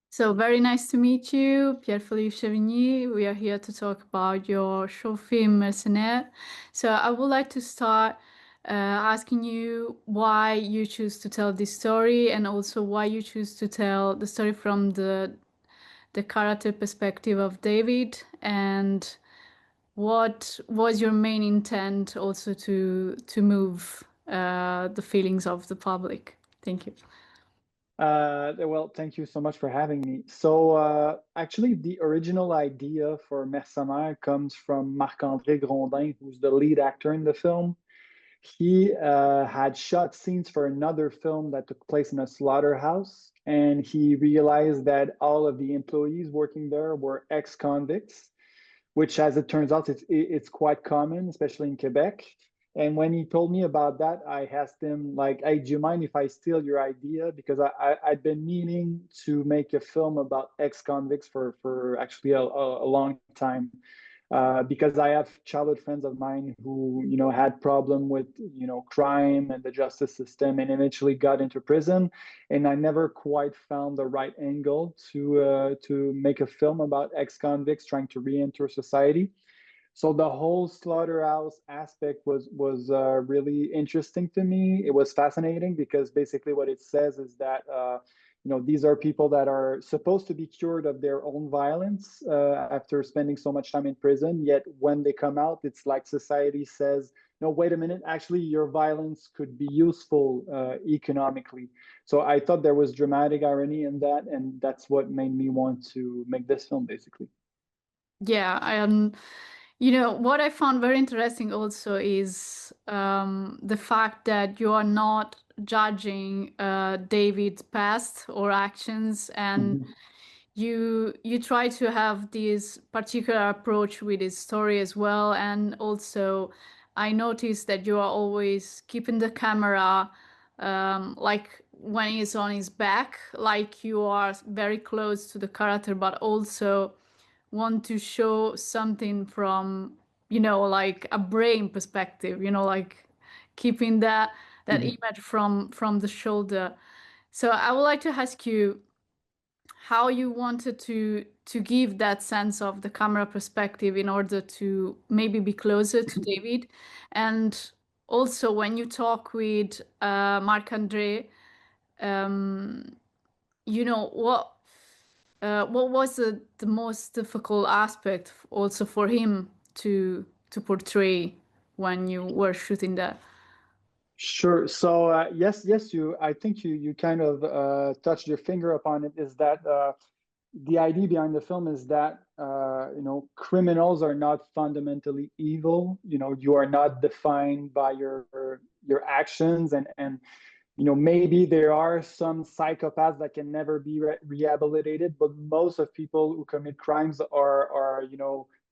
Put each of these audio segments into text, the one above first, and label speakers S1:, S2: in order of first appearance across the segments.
S1: So very nice to meet you, Pier Philippe Chevigny. We are here to talk about your short film Mercenaire. So I would like to start asking you why you choose to tell this story, and also why you choose to tell the story from the character perspective of David, and what was your main intent also to move the feelings of the public. Thank you.
S2: Well, thank you so much for having me. So, actually, the original idea for Mercenaire comes from Marc-André Grondin, who's the lead actor in the film. He had shot scenes for another film that took place in a slaughterhouse, and he realized that all of the employees working there were ex-convicts, which, as it turns out, it's quite common, especially in Quebec. And when he told me about that, I asked him, like, "Hey, do you mind if I steal your idea?" Because I'd been meaning to make a film about ex-convicts for actually a long time. Because I have childhood friends of mine who, had problem with, crime and the justice system, and eventually got into prison. And I never quite found the right angle to make a film about ex-convicts trying to re-enter society. So the whole slaughterhouse aspect was really interesting to me. It was fascinating because basically what it says is that these are people that are supposed to be cured of their own violence after spending so much time in prison. Yet when they come out, it's like society says, "No, wait a minute. Actually, your violence could be useful economically." So I thought there was dramatic irony in that, and that's what made me want to make this film, basically.
S1: Yeah, what I found very interesting also is the fact that you are not judging David's past or actions, and
S2: Mhm.
S1: you try to have this particular approach with his story as well. And also, I noticed that you are always keeping the camera like when he's on his back, like you are very close to the character, but also want to show something from, like a brain perspective, like keeping that
S2: Mhm.
S1: image from the shoulder. So I would like to ask you how you wanted to give that sense of the camera perspective in order to maybe be closer to David. And also when you talk with Marc-André, um, what was the most difficult aspect also for him to portray when you were shooting that?
S2: Sure. So yes, I think you kind of touched your finger upon it. Is that the idea behind the film is that criminals are not fundamentally evil. You are not defined by your actions, and maybe there are some psychopaths that can never be rehabilitated, but most of people who commit crimes are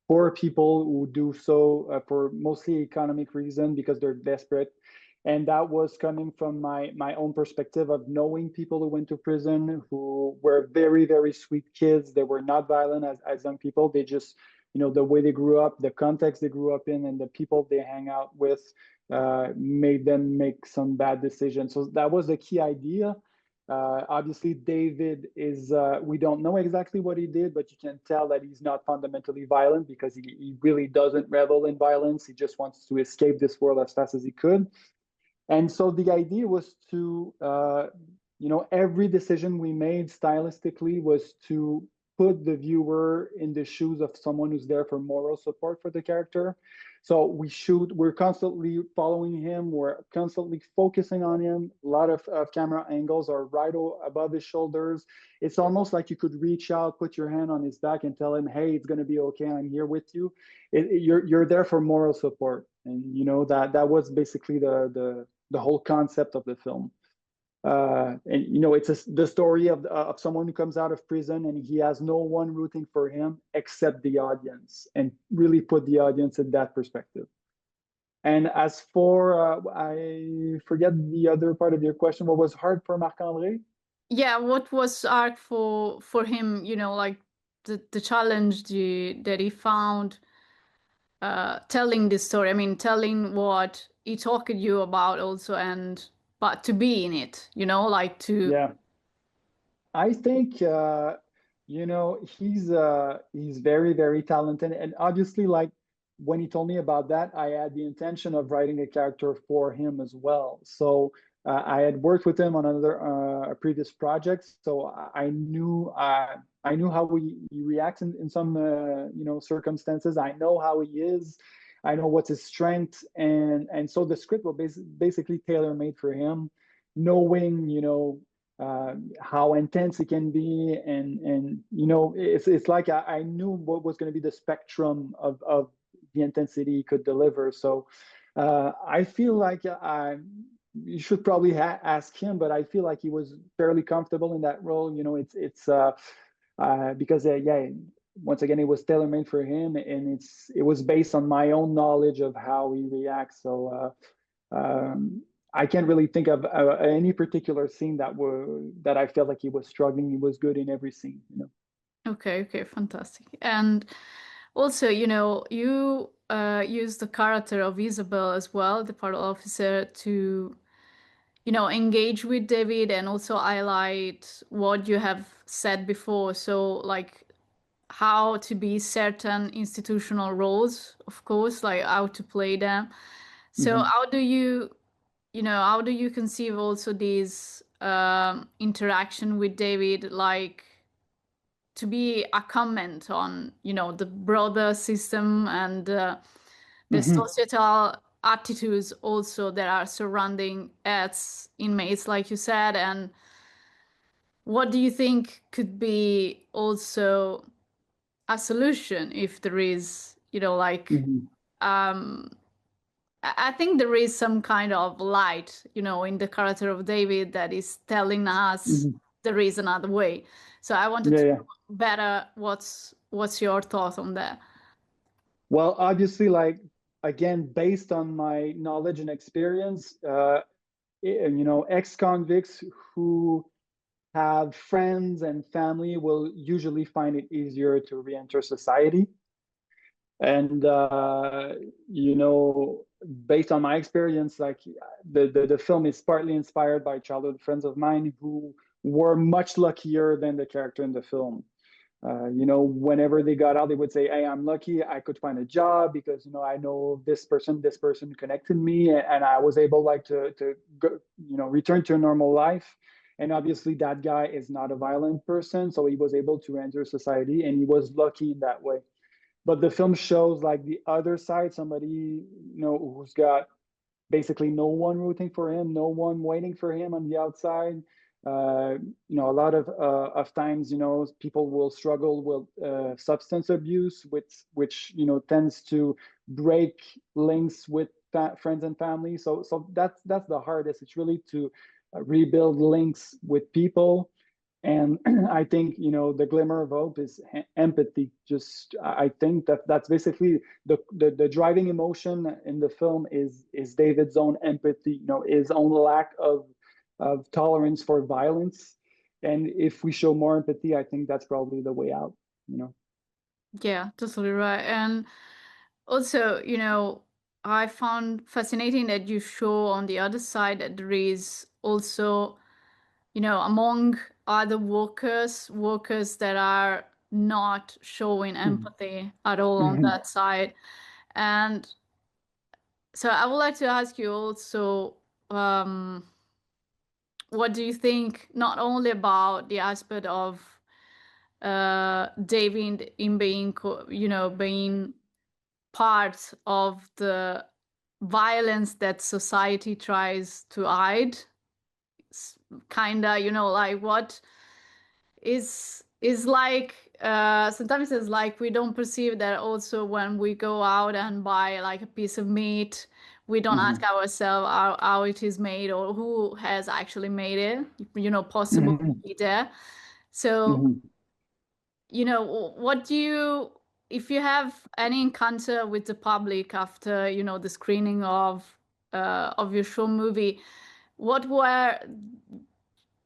S2: poor people who do so for mostly economic reason because they're desperate. And that was coming from my own perspective of knowing people who went to prison who were very, very sweet kids. They were not violent as young people. They just, the way they grew up, the context they grew up in, and the people they hang out with made them make some bad decisions. So that was the key idea. Obviously, David is, we don't know exactly what he did, but you can tell that he's not fundamentally violent because he really doesn't revel in violence. He just wants to escape this world as fast as he could. And so the idea was to, every decision we made stylistically was to put the viewer in the shoes of someone who's there for moral support for the character. So we're constantly following him, we're constantly focusing on him. A lot of camera angles are right above his shoulders. It's almost like you could reach out, put your hand on his back, and tell him, "Hey, it's going to be okay. I'm here with you." You're there for moral support, and that was basically the whole concept of the film. And it's the story of someone who comes out of prison and he has no one rooting for him except the audience, and really put the audience in that perspective. And as for, I forget the other part of your question. What was hard for Marc-André?
S1: Yeah, what was hard for him, like the challenge that he found telling this story. I mean, telling what he talked to you about also, and but to be in it, you know, like to.
S2: Yeah. I think he's very, very talented. And obviously, like when he told me about that, I had the intention of writing a character for him as well. So I had worked with him on another previous projects, so I knew how he reacts in some circumstances. I know how he is. I know what's his strength, and so the script was basically tailor made for him, knowing how intense it can be, and it's like I knew what was going to be the spectrum of the intensity he could deliver. So I feel like you should probably ask him, but I feel like he was fairly comfortable in that role. It's because yeah, once again, it was tailor made for him, and it was based on my own knowledge of how he reacts. So I can't really think of any particular scene that I felt like he was struggling. He was good in every scene,
S1: Okay, okay, fantastic. And also, you use the character of Isabel as well, the parole officer, to engage with David and also highlight what you have said before. So, like, how to be certain institutional roles, of course, like how to play them. So,
S2: hmm
S1: how do you conceive also this interaction with David, like to be a comment on, the broader system and the
S2: hmm
S1: societal attitudes also that are surrounding as inmates, like you said, and what do you think could be also a solution if there is, like,
S2: hmm
S1: um, I think there is some kind of light, in the character of David that is telling us
S2: hmm
S1: there is another way. So I wanted
S2: Yeah,
S1: to
S2: yeah.
S1: know better what's your thought on that?
S2: Well, obviously, like again, based on my knowledge and experience, ex-convicts who have friends and family will usually find it easier to re-enter society. And based on my experience, like the film is partly inspired by childhood friends of mine who were much luckier than the character in the film. Whenever they got out, they would say, "Hey, I'm lucky. I could find a job because I know this person connected me, and I was able like to go, return to a normal life." And obviously, that guy is not a violent person, so he was able to enter society, and he was lucky in that way. But the film shows like the other side, somebody who's got basically no one rooting for him, no one waiting for him on the outside. A lot of times, people will struggle with substance abuse, which tends to break links with friends and family. So that's the hardest. It's really to rebuild links with people. And I think the glimmer of hope is empathy. Just I think that's basically the driving emotion in the film is David's own empathy, his own lack of tolerance for violence. And if we show more empathy, I think that's probably the way out.
S1: Yeah, totally right. And also, I found fascinating that you show on the other side that there is also, among other workers that are not showing empathy at all on
S2: Mm-hmm.
S1: that side. And so I would like to ask you also, um, what do you think not only about the aspect of David in being, being part of the violence that society tries to hide, kinda, like what is like sometimes it's like we don't perceive that also when we go out and buy like a piece of meat, we don't ask
S2: Mm-hmm.
S1: ourselves how it is made or who has actually made it, possible to
S2: Mm-hmm.
S1: be there. So,
S2: Mm-hmm.
S1: what do you, if you have any encounter with the public after, the screening of your show movie, what were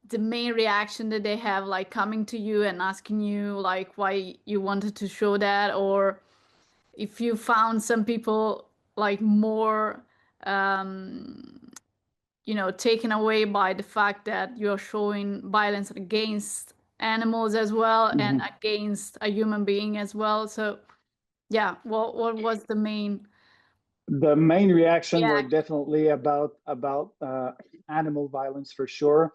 S1: the main reaction that they have, like coming to you and asking you like why you wanted to show that, or if you found some people like more taken away by the fact that you're showing violence against animals as well and
S2: Mhm.
S1: against a human being as well. So yeah, what was the main
S2: The main reaction were
S1: reaction?
S2: definitely about animal violence for sure.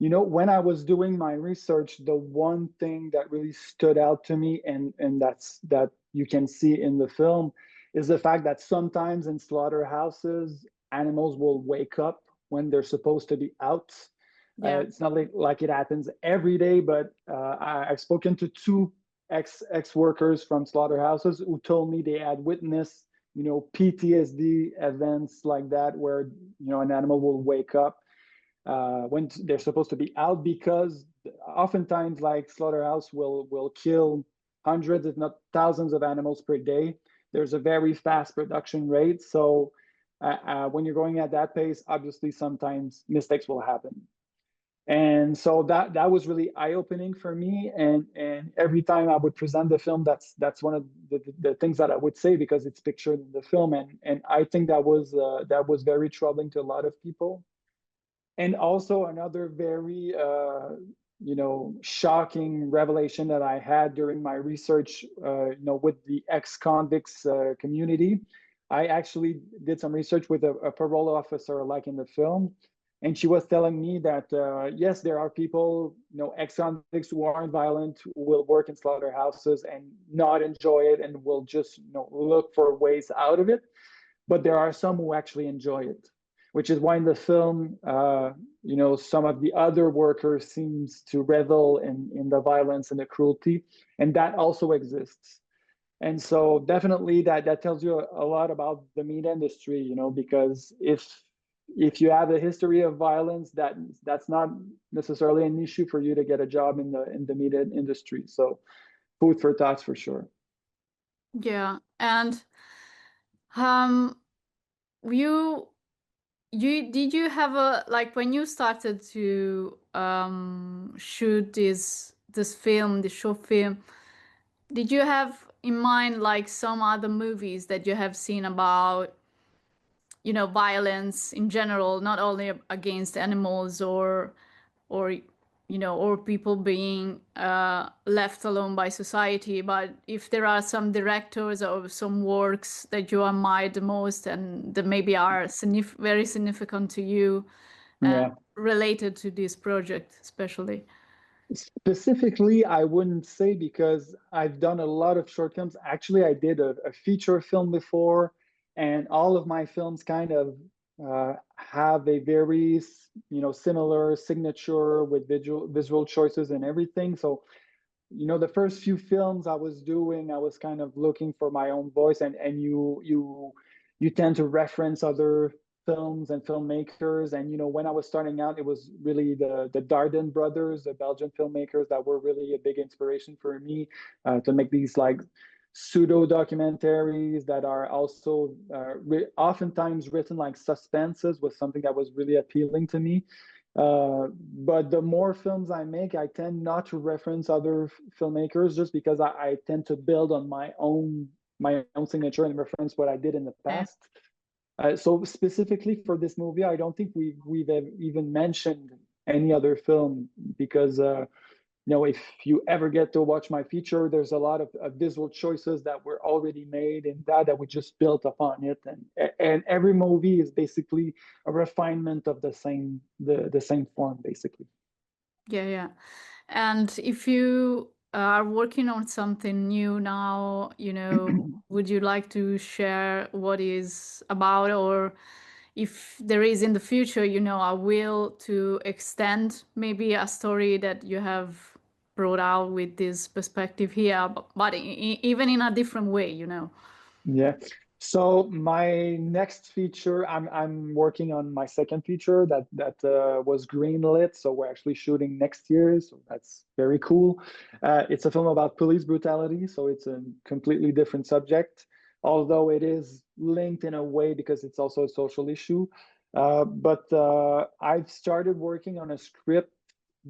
S2: When I was doing my research, the one thing that really stood out to me, and that you can see in the film, is the fact that sometimes in slaughterhouses, animals will wake up when they're supposed to be out.
S1: Yeah,
S2: It's not like it happens every day, but I've spoken to two ex workers from slaughterhouses who told me they had witnessed, PTSD events like that, where an animal will wake up when they're supposed to be out, because oftentimes, like, slaughterhouse will kill hundreds, if not thousands, of animals per day. There's a very fast production rate, so when you're going at that pace, obviously sometimes mistakes will happen. And so that was really eye-opening for me. And every time I would present the film, that's one of the things that I would say, because it's pictured in the film. And I think that was very troubling to a lot of people. And also another very shocking revelation that I had during my research, with the ex-convicts community. I actually did some research with a parole officer, like in the film, and she was telling me that yes, there are people, ex-convicts who aren't violent, who will work in slaughterhouses and not enjoy it, and will just look for ways out of it. But there are some who actually enjoy it, which is why in the film, some of the other workers seems to revel in the violence and the cruelty, and that also exists. And so definitely that tells you a lot about the meat industry, because if you have a history of violence, that's not necessarily an issue for you to get a job in the meat industry. So food for thoughts for sure.
S1: yeah. And um, you did you have a like when you started to shoot this film, the short film, did you have in mind like some other movies that you have seen about, violence in general, not only against animals or or people being left alone by society, but if there are some directors or some works that you admire the most and that maybe are very significant to you and
S2: Yeah.
S1: related to this project, especially.
S2: Specifically, I wouldn't say, because I've done a lot of short films. Actually, I did a feature film before, and all of my films kind of have a very, similar signature with visual choices and everything. So, the first few films I was doing, I was kind of looking for my own voice, and you tend to reference other films and filmmakers. And when I was starting out, it was really the Dardenne brothers, the Belgian filmmakers, that were really a big inspiration for me to make these, like, pseudo documentaries that are also oftentimes written like suspenses, was something that was really appealing to me. But the more films I make, I tend not to reference other filmmakers, just because I tend to build on my own signature and reference what I did in the
S1: Yeah.
S2: past. So specifically for this movie, I don't think we've even mentioned any other film, because if you ever get to watch my feature, there's a lot of visual choices that were already made, and that we just built upon it. And every movie is basically a refinement of the same form, basically.
S1: Yeah, yeah. And if you are working on something new now, would you like to share what is about, or if there is in the future, a will to extend maybe a story that you have brought out with this perspective here, but even in a different way?
S2: Yeah. So my next feature, I'm working on my second feature that was greenlit. So we're actually shooting next year. So that's very cool. It's a film about police brutality. So it's a completely different subject, although it is linked in a way, because it's also a social issue. But I've started working on a script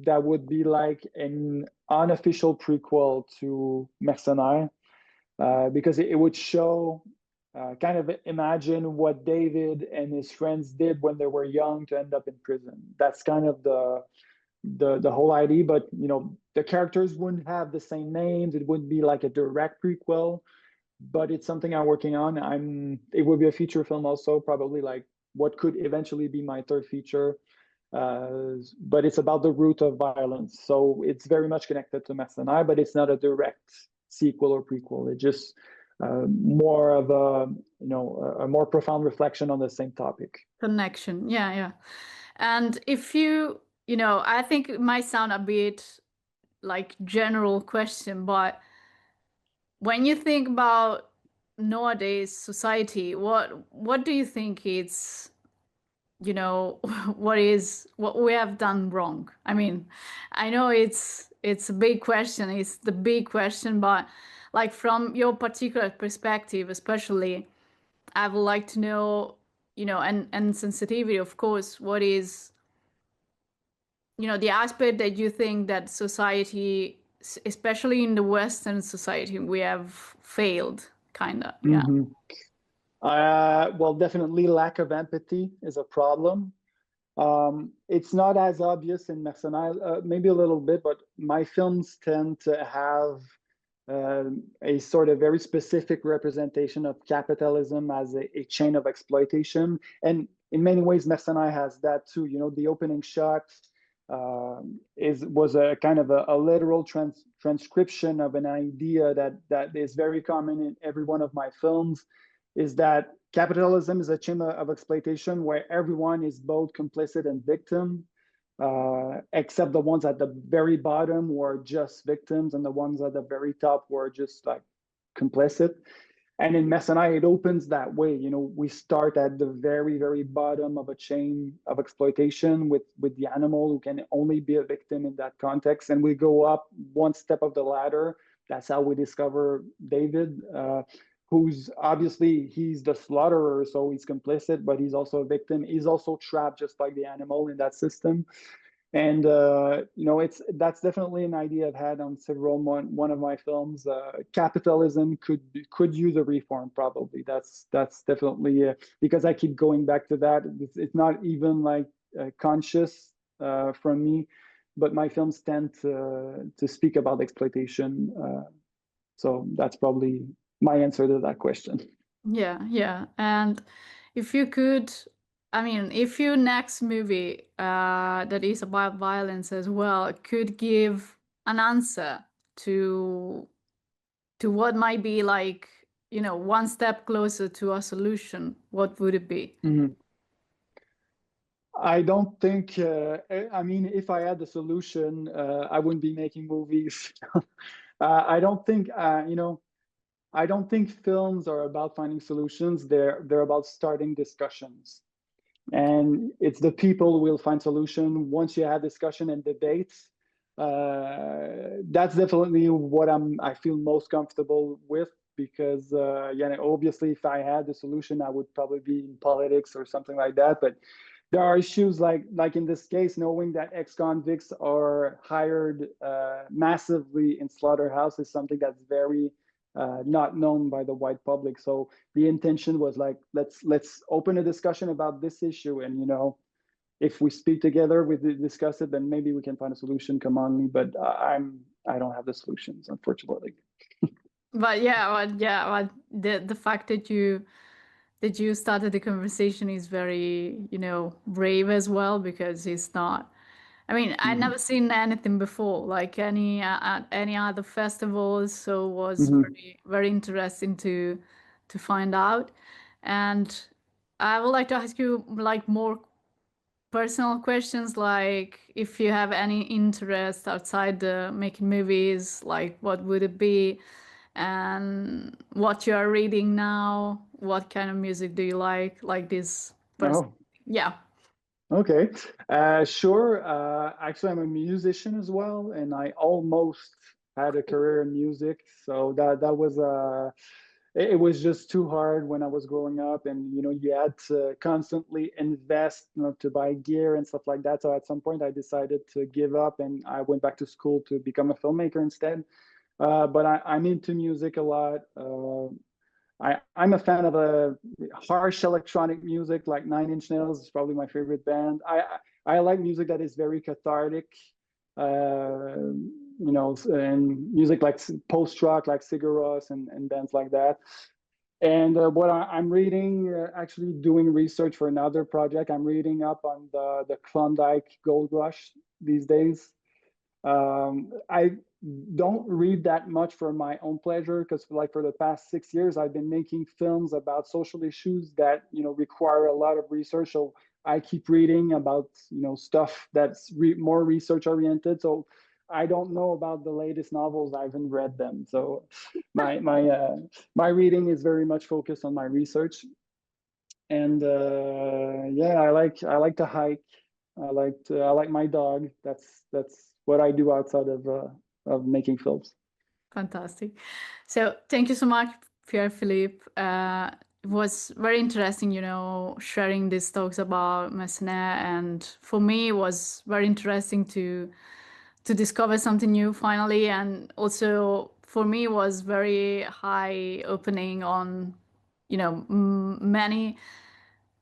S2: that would be like an unofficial prequel to Mercenaire, because it would show kind of imagine what David and his friends did when they were young to end up in prison. That's kind of the whole idea. But you know, the characters wouldn't have the same names. It wouldn't be like a direct prequel. But it's something I'm working on. It will be a feature film also, probably like what could eventually be my third feature. But it's about the root of violence. So it's very much connected to Mercenaire, but it's not a direct sequel or prequel. It's just more of a, you know, a more profound reflection on the same topic.
S1: Connection. Yeah, yeah. And if you know, I think it might sound a bit like general question, but when you think about nowadays society, what do you think it's, you know, what we have done wrong? I mean, I know it's a big question, it's the big question, but like from your particular perspective, especially, I would like to know, you know, and sensitivity, of course, what is, you know, the aspect that you think that society, especially in the Western society, we have failed, kind of. Yeah.
S2: Mm-hmm. Well, definitely lack of empathy is a problem. It's not as obvious in Mercenaire, maybe a little bit, but my films tend to have a sort of very specific representation of capitalism as a chain of exploitation. And in many ways, Mercenaire has that too. You know, the opening shot was a kind of a literal transcription of an idea that is very common in every one of my films, is that capitalism is a chain of exploitation where everyone is both complicit and victim, except the ones at the very bottom who are just victims, and the ones at the very top who are just like complicit. And in Mercenaire, it opens that way. You know, we start at the very, very bottom of a chain of exploitation with the animal who can only be a victim in that context, and we go up one step of the ladder. That's how we discover David, who's obviously he's the slaughterer, so he's complicit, but he's also a victim. He's also trapped just like the animal in that system. And you know, that's definitely an idea I've had on several one of my films. Capitalism could use a reform, probably. That's definitely because I keep going back to that. It's not even like conscious from me, but my films tend to speak about exploitation. So that's probably my answer to that question.
S1: Yeah, yeah. And if you could, I mean, if your next movie that is about violence as well could give an answer to what might be like, you know, one step closer to a solution, what would it be?
S2: Mhm. I don't think, I mean, if I had the solution, I wouldn't be making movies. I don't think, you know, I don't think films are about finding solutions. They're about starting discussions. And it's the people who will find solution once you have discussion and debates. That's definitely what I feel most comfortable with, because yeah, obviously if I had the solution, I would probably be in politics or something like that. But there are issues like in this case, knowing that ex-convicts are hired massively in slaughterhouse is something that's very not known by the white public. So the intention was like, let's open a discussion about this issue, and you know, if we speak together, we discuss it, then maybe we can find a solution commonly. But I don't have the solutions, unfortunately.
S1: But yeah, but the fact that you started the conversation is very, you know, brave as well, because it's not. I mean, I
S2: Mm-hmm.
S1: never seen anything before, like any at any other festivals, so it was
S2: Mm-hmm.
S1: very very interesting to find out. And I would like to ask you like more personal questions, like if you have any interest outside the making movies, like what would it be, and what you are reading now, what kind of music do you like this person?
S2: Oh,
S1: Yeah.
S2: okay. Sure. Actually, I'm a musician as well, and I almost had a career in music. So that was it was just too hard when I was growing up, and you know, you had to constantly invest, you know, to buy gear and stuff like that. So at some point, I decided to give up, and I went back to school to become a filmmaker instead. But I'm into music a lot. I'm a fan of a harsh electronic music, like Nine Inch Nails is probably my favorite band. I like music that is very cathartic, you know, and music like post-rock, like Sigur Rós and bands like that. And what I'm reading, actually doing research for another project, I'm reading up on the Klondike Gold Rush these days. I don't read that much for my own pleasure because, like, for the past 6 years, I've been making films about social issues that, you know, require a lot of research. So I keep reading about, you know, stuff that's more research oriented. So I don't know about the latest novels. I haven't read them. So my reading is very much focused on my research. And yeah, I like to hike. I like my dog. That's what I do outside of making films.
S1: Fantastic. So thank you so much, Pierre Philippe. It was very interesting, you know, sharing these talks about Mercenaire, and for me, it was very interesting to discover something new finally, and also for me, it was very high opening on, you know, many.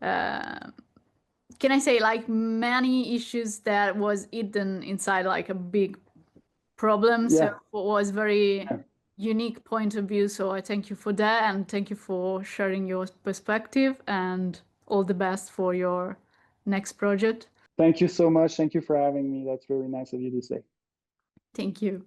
S1: Can I say like many issues that was hidden inside like a big problem. So
S2: Yeah,
S1: it was very unique point of view. So I thank you for that, and thank you for sharing your perspective, and all the best for your next project.
S2: thank you so much. Thank you for having me. That's very nice of you to say.
S1: Thank you.